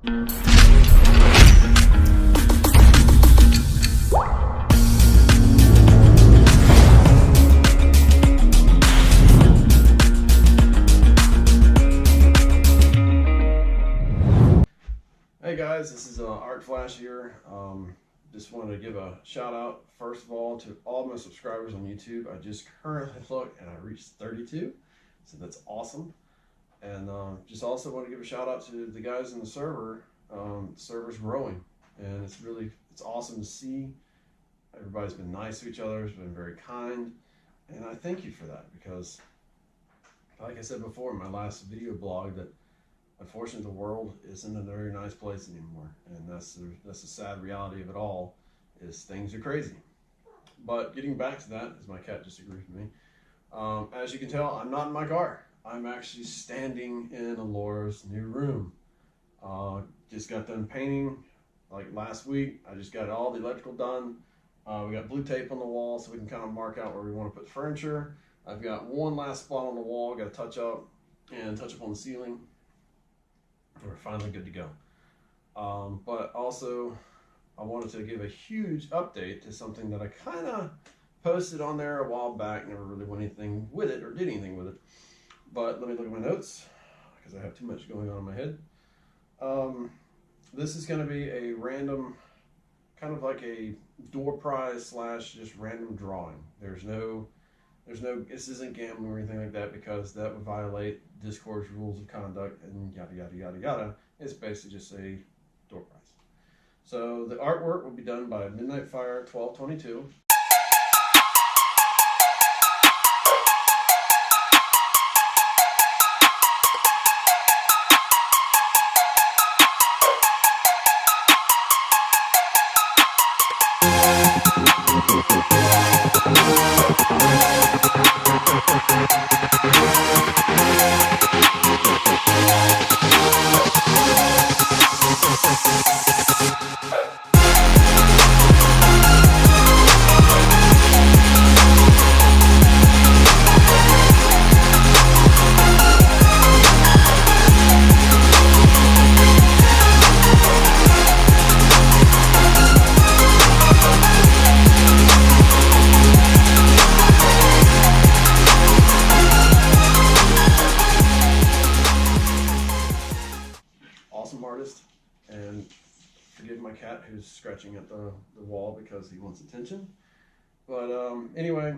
Hey guys, this is Art Flash here. Just wanted to give a shout out first of all to all my subscribers on YouTube. I just currently looked and I reached 32, so that's awesome. And just also want to give a shout out to the guys in the server. The server's growing, and it's awesome to see. Everybody's been nice to each other, has been very kind, and I thank you for that, because like I said before in my last video blog, that unfortunately the world isn't a very nice place anymore, and that's the sad reality of it all, is things are crazy. But getting back to that, as my cat just agreed with me, as you can tell, I'm not in my car. I'm actually standing in Alora's new room. Just got done painting like last week. I just got all the electrical done. We got blue tape on the wall so we can kind of mark out where we want to put furniture. I've got one last spot on the wall, got to touch up on the ceiling. We're finally good to go. But also, I wanted to give a huge update to something that I kind of posted on there a while back. Never really went anything with it or did anything with it. But let me look at my notes, because I have too much going on in my head. This is going to be a random, kind of like a door prize / just random drawing. This isn't gambling or anything like that, because that would violate Discord's rules of conduct and yada yada yada yada. It's basically just a door prize. So the artwork will be done by Midnight Fire 1222. Awesome artist, and forgive my cat who's scratching at the wall because he wants attention. But anyway,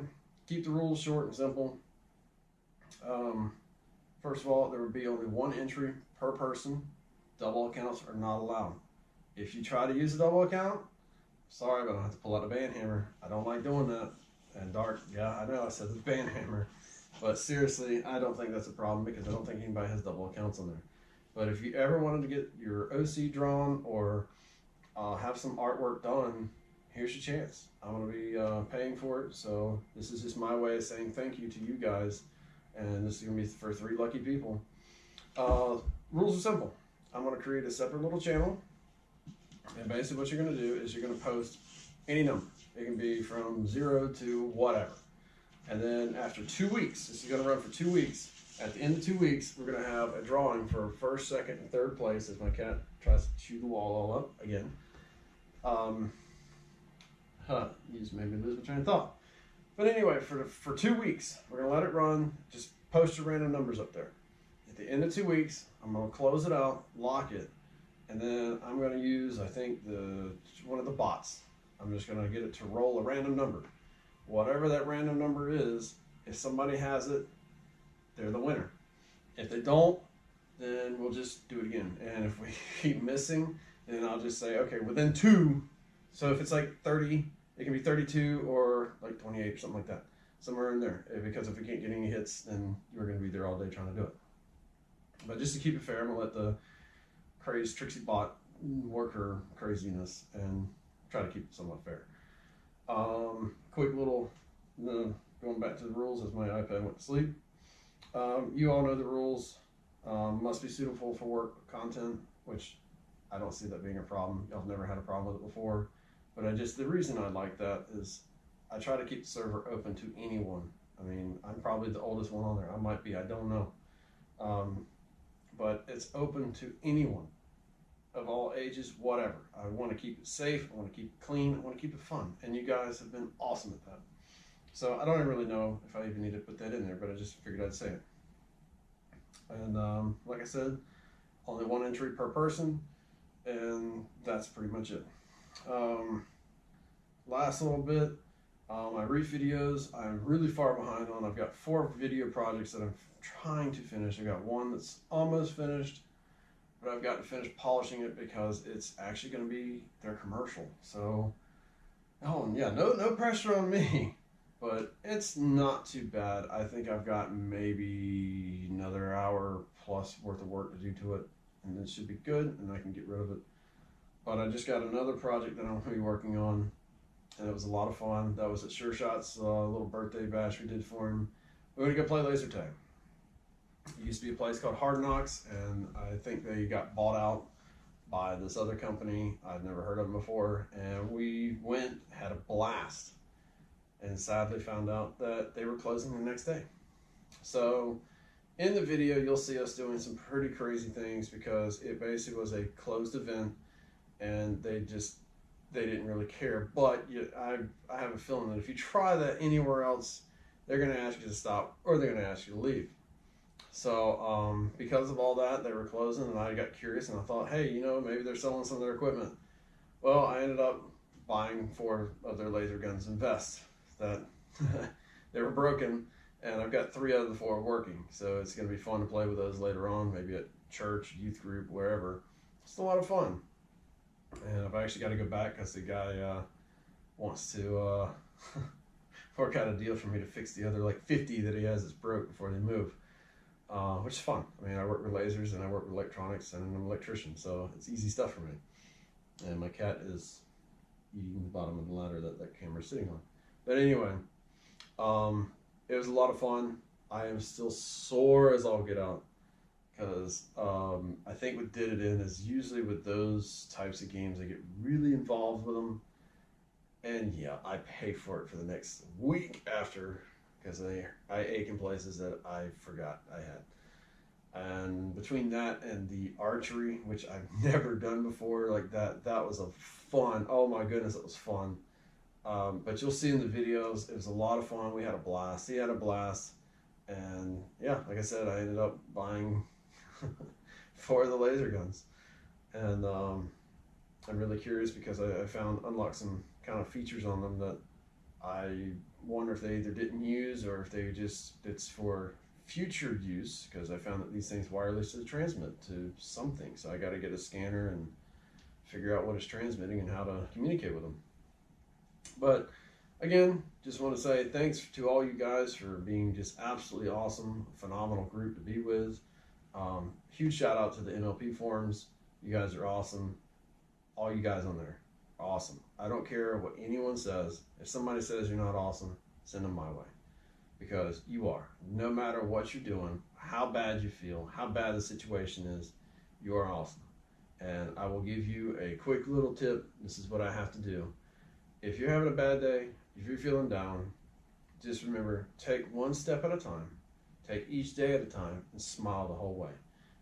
keep the rules short and simple. First of all, there would be only one entry per person. Double accounts are not allowed. If you try to use a double account, sorry, but I'll have to pull out a band hammer. I don't like doing that. And Dark, yeah, I know I said the band hammer, but seriously, I don't think that's a problem, because I don't think anybody has double accounts on there. But if you ever wanted to get your OC drawn or have some artwork done, here's your chance. I'm going to be paying for it, so this is just my way of saying thank you to you guys, and this is going to be for 3 lucky people. Rules are simple. I'm going to create a separate little channel, and basically what you're going to do is you're going to post any number. It can be from 0 to whatever. And then after 2 weeks, this is going to run for 2 weeks. At the end of 2 weeks, we're going to have a drawing for first, second, and third place, as my cat tries to chew the wall all up again. You just made me lose my train of thought. But anyway, for 2 weeks, we're going to let it run. Just post your random numbers up there. At the end of 2 weeks, I'm going to close it out, lock it, and then I'm going to use, I think, one of the bots. I'm just going to get it to roll a random number. Whatever that random number is, if somebody has it, they're the winner. If they don't, then we'll just do it again. And if we keep missing, then I'll just say, okay, within 2. So if it's like 30, it can be 32 or like 28 or something like that. Somewhere in there. Because if we can't get any hits, then you're going to be there all day trying to do it. But just to keep it fair, I'm going to let the crazy Trixie bot work her craziness and try to keep it somewhat fair. Quick little, going back to the rules as my iPad went to sleep. You all know the rules. Must be suitable for work content, which I don't see that being a problem. I've never had a problem with it before. But the reason I like that is I try to keep the server open to anyone. I mean, I'm probably the oldest one on there. I might be, I don't know. But it's open to anyone. of all ages, whatever. I want to keep it safe, I want to keep it clean, I want to keep it fun, and you guys have been awesome at that. So I don't even really know if I even need to put that in there, but I just figured I'd say it. And like I said, only one entry per person, and that's pretty much it. Last little bit, my reef videos, I'm really far behind on. I've got 4 video projects that I'm trying to finish. I've got one that's almost finished, but I've got to finish polishing it because it's actually going to be their commercial. So, oh yeah, no pressure on me, but it's not too bad. I think I've got maybe another hour plus worth of work to do to it, and it should be good, and I can get rid of it. But I just got another project that I'm going to be working on, and it was a lot of fun. That was at Sure Shot's little birthday bash we did for him. We're going to go play laser tag. It used to be a place called Hard Knocks, and I think they got bought out by this other company. I'd never heard of them before, and we went, had a blast, and sadly found out that they were closing the next day. So in the video, you'll see us doing some pretty crazy things because it basically was a closed event, and they didn't really care. But I have a feeling that if you try that anywhere else, they're going to ask you to stop, or they're going to ask you to leave. So because of all that, they were closing, and I got curious, and I thought, hey, maybe they're selling some of their equipment. Well, I ended up buying 4 of their laser guns and vests that they were broken, and I've got 3 out of the 4 working. So it's going to be fun to play with those later on, maybe at church, youth group, wherever. It's a lot of fun. And I've actually got to go back because the guy wants to work out a deal for me to fix the other like 50 that he has that's broke before they move, which is fun. I mean, I work with lasers and I work with electronics, and I'm an electrician, so it's easy stuff for me. And my cat is eating the bottom of the ladder that camera's sitting on. But anyway, it was a lot of fun. I am still sore as all get out. Because I think what did it in is usually with those types of games, I get really involved with them. And yeah, I pay for it for the next week after, because I ache in places that I forgot I had. And between that and the archery, which I've never done before, like that was a fun, oh my goodness, it was fun. But you'll see in the videos, it was a lot of fun. We had a blast. He had a blast. And yeah, like I said, I ended up buying 4 of the laser guns, and I'm really curious because I unlocked some kind of features on them that I wonder if they either didn't use or if it's for future use, because I found that these things wirelessly transmit to something. So I got to get a scanner and figure out what it's transmitting and how to communicate with them. But again, just want to say thanks to all you guys for being just absolutely awesome, phenomenal group to be with. Huge shout out to the NLP forums. You guys are awesome. All you guys on there are awesome. I don't care what anyone says. If somebody says you're not awesome, send them my way, because you are. No matter what you're doing, how bad you feel, how bad the situation is, you are awesome. And I will give you a quick little tip. This is what I have to do. If you're having a bad day, if you're feeling down, just remember, take one step at a time. Take each day at a time and smile the whole way.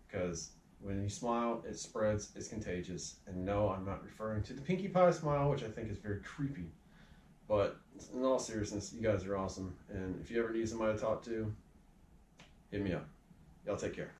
Because when you smile, it spreads, it's contagious. And no, I'm not referring to the Pinkie Pie smile, which I think is very creepy. But in all seriousness, you guys are awesome. And if you ever need somebody to talk to, hit me up. Y'all take care.